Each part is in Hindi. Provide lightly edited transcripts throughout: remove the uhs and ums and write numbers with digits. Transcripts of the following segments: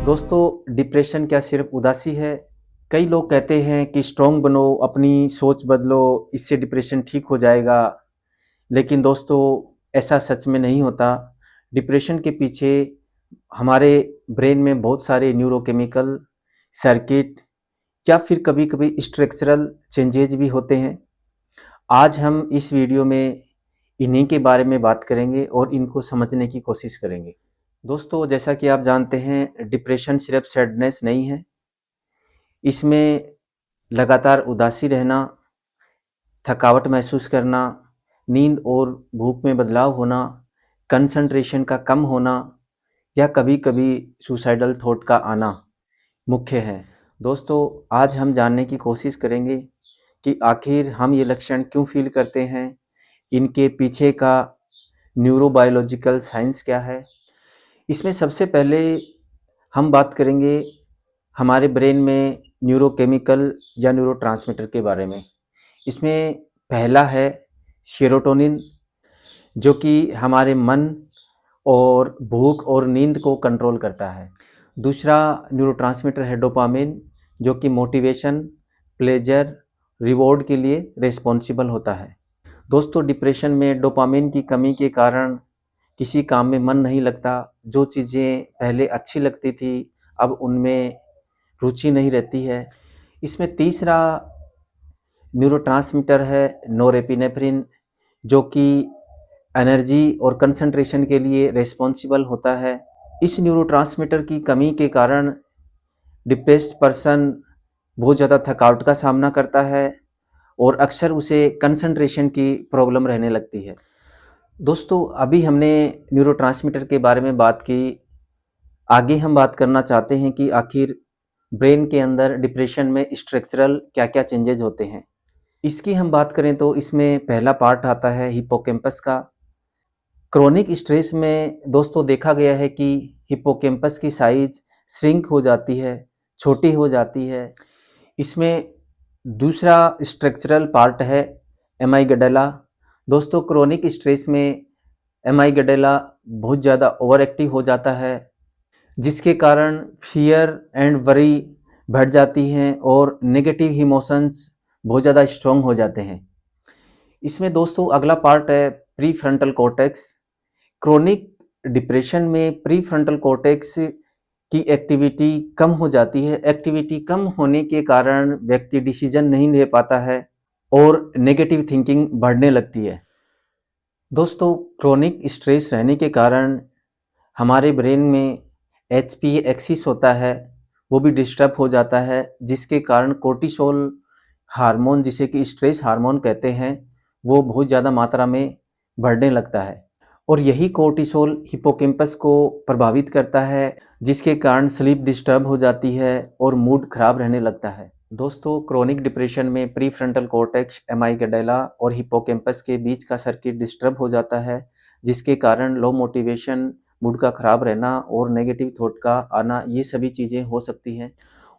दोस्तों, डिप्रेशन क्या सिर्फ उदासी है? कई लोग कहते हैं कि स्ट्रॉन्ग बनो, अपनी सोच बदलो, इससे डिप्रेशन ठीक हो जाएगा। लेकिन दोस्तों, ऐसा सच में नहीं होता। डिप्रेशन के पीछे हमारे ब्रेन में बहुत सारे न्यूरोकेमिकल सर्किट या फिर कभी-कभी स्ट्रक्चरल चेंजेज भी होते हैं। आज हम इस वीडियो में इन्हीं के बारे में बात करेंगे और इनको समझने की कोशिश करेंगे। दोस्तों, जैसा कि आप जानते हैं, डिप्रेशन सिर्फ सैडनेस नहीं है। इसमें लगातार उदासी रहना, थकावट महसूस करना, नींद और भूख में बदलाव होना, कंसंट्रेशन का कम होना या कभी-कभी सुसाइडल थॉट का आना मुख्य है। दोस्तों, आज हम जानने की कोशिश करेंगे कि आखिर हम ये लक्षण क्यों फील करते हैं, इनके पीछे का न्यूरोबायोलॉजिकल साइंस क्या है। इसमें सबसे पहले हम बात करेंगे हमारे ब्रेन में न्यूरोकेमिकल या न्यूरोट्रांसमीटर के बारे में। इसमें पहला है सेरोटोनिन, जो कि हमारे मन और भूख और नींद को कंट्रोल करता है। दूसरा न्यूरोट्रांसमीटर है डोपामिन, जो कि मोटिवेशन, प्लेजर, रिवॉर्ड के लिए रिस्पॉन्सिबल होता है। दोस्तों, डिप्रेशन में डोपामिन की कमी के कारण किसी काम में मन नहीं लगता। जो चीज़ें पहले अच्छी लगती थी, अब उनमें रुचि नहीं रहती है। इसमें तीसरा न्यूरोट्रांसमीटर है नोरेपिनेफ्रिन, जो कि एनर्जी और कंसंट्रेशन के लिए रिस्पॉन्सिबल होता है। इस न्यूरोट्रांसमीटर की कमी के कारण डिप्रेस्ड पर्सन बहुत ज़्यादा थकावट का सामना करता है और अक्सर उसे कंसंट्रेशन की प्रॉब्लम रहने लगती है। दोस्तों, अभी हमने न्यूरोट्रांसमीटर के बारे में बात की। आगे हम बात करना चाहते हैं कि आखिर ब्रेन के अंदर डिप्रेशन में स्ट्रक्चरल क्या-क्या चेंजेज होते हैं। इसकी हम बात करें तो इसमें पहला पार्ट आता है हिप्पोकैम्पस का। क्रोनिक स्ट्रेस में दोस्तों देखा गया है कि हिप्पोकैम्पस की साइज श्रिंक हो जाती है, छोटी हो जाती है। इसमें दूसरा स्ट्रक्चरल पार्ट है एमाइगडाला। दोस्तों, क्रोनिक स्ट्रेस में एमाइगडाला बहुत ज़्यादा ओवर एक्टिव हो जाता है, जिसके कारण फियर एंड वरी बढ़ जाती हैं और नेगेटिव इमोशंस बहुत ज़्यादा स्ट्रॉन्ग हो जाते हैं। इसमें दोस्तों अगला पार्ट है pre frontal cortex. Chronic depression में प्री फ्रंटल कॉर्टेक्स की एक्टिविटी कम हो जाती है। एक्टिविटी कम होने के कारण व्यक्ति डिसीजन नहीं ले पाता है और नेगेटिव थिंकिंग बढ़ने लगती है। दोस्तों, क्रोनिक स्ट्रेस रहने के कारण हमारे ब्रेन में एचपीए एक्सिस होता है, वो भी डिस्टर्ब हो जाता है, जिसके कारण कोर्टिसोल हार्मोन, जिसे कि स्ट्रेस हार्मोन कहते हैं, वो बहुत ज़्यादा मात्रा में बढ़ने लगता है और यही कोर्टिसोल हिप्पोकैम्पस को प्रभावित करता है, जिसके कारण स्लीप डिस्टर्ब हो जाती है और मूड खराब रहने लगता है। दोस्तों, क्रोनिक डिप्रेशन में प्री फ्रंटल कॉर्टेक्स, एमाइगडाला और हिप्पोकैम्पस के बीच का सर्किट डिस्टर्ब हो जाता है, जिसके कारण लो मोटिवेशन, मूड का खराब रहना और नेगेटिव थॉट का आना, ये सभी चीज़ें हो सकती हैं।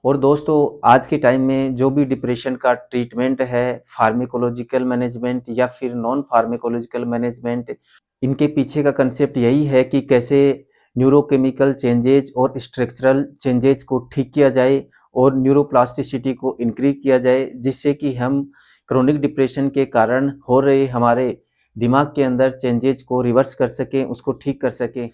और दोस्तों, आज के टाइम में जो भी डिप्रेशन का ट्रीटमेंट है, फार्माकोलॉजिकल मैनेजमेंट या फिर नॉन फार्माकोलॉजिकल मैनेजमेंट, इनके पीछे का कंसेप्ट यही है कि कैसे न्यूरोकेमिकल चेंजेज और स्ट्रक्चरल चेंजेज को ठीक किया जाए और न्यूरोप्लास्टिसिटी को इंक्रीज किया जाए, जिससे कि हम क्रोनिक डिप्रेशन के कारण हो रहे हमारे दिमाग के अंदर चेंजेज को रिवर्स कर सकें, उसको ठीक कर सकें।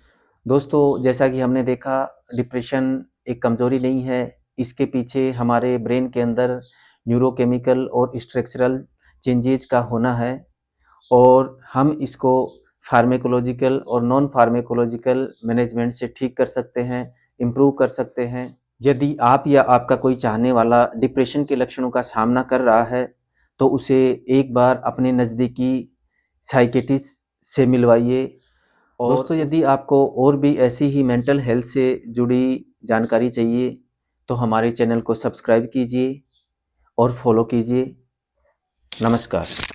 दोस्तों, जैसा कि हमने देखा, डिप्रेशन एक कमज़ोरी नहीं है। इसके पीछे हमारे ब्रेन के अंदर न्यूरोकेमिकल और स्ट्रक्चरल चेंजेज का होना है और हम इसको फार्माकोलॉजिकल और नॉन फार्माकोलॉजिकल मैनेजमेंट से ठीक कर सकते हैं, इम्प्रूव कर सकते हैं। यदि आप या आपका कोई चाहने वाला डिप्रेशन के लक्षणों का सामना कर रहा है, तो उसे एक बार अपने नज़दीकी साइकियाट्रिस्ट से मिलवाइए। और दोस्तों, यदि आपको और भी ऐसी ही मेंटल हेल्थ से जुड़ी जानकारी चाहिए, तो हमारे चैनल को सब्सक्राइब कीजिए और फॉलो कीजिए। नमस्कार।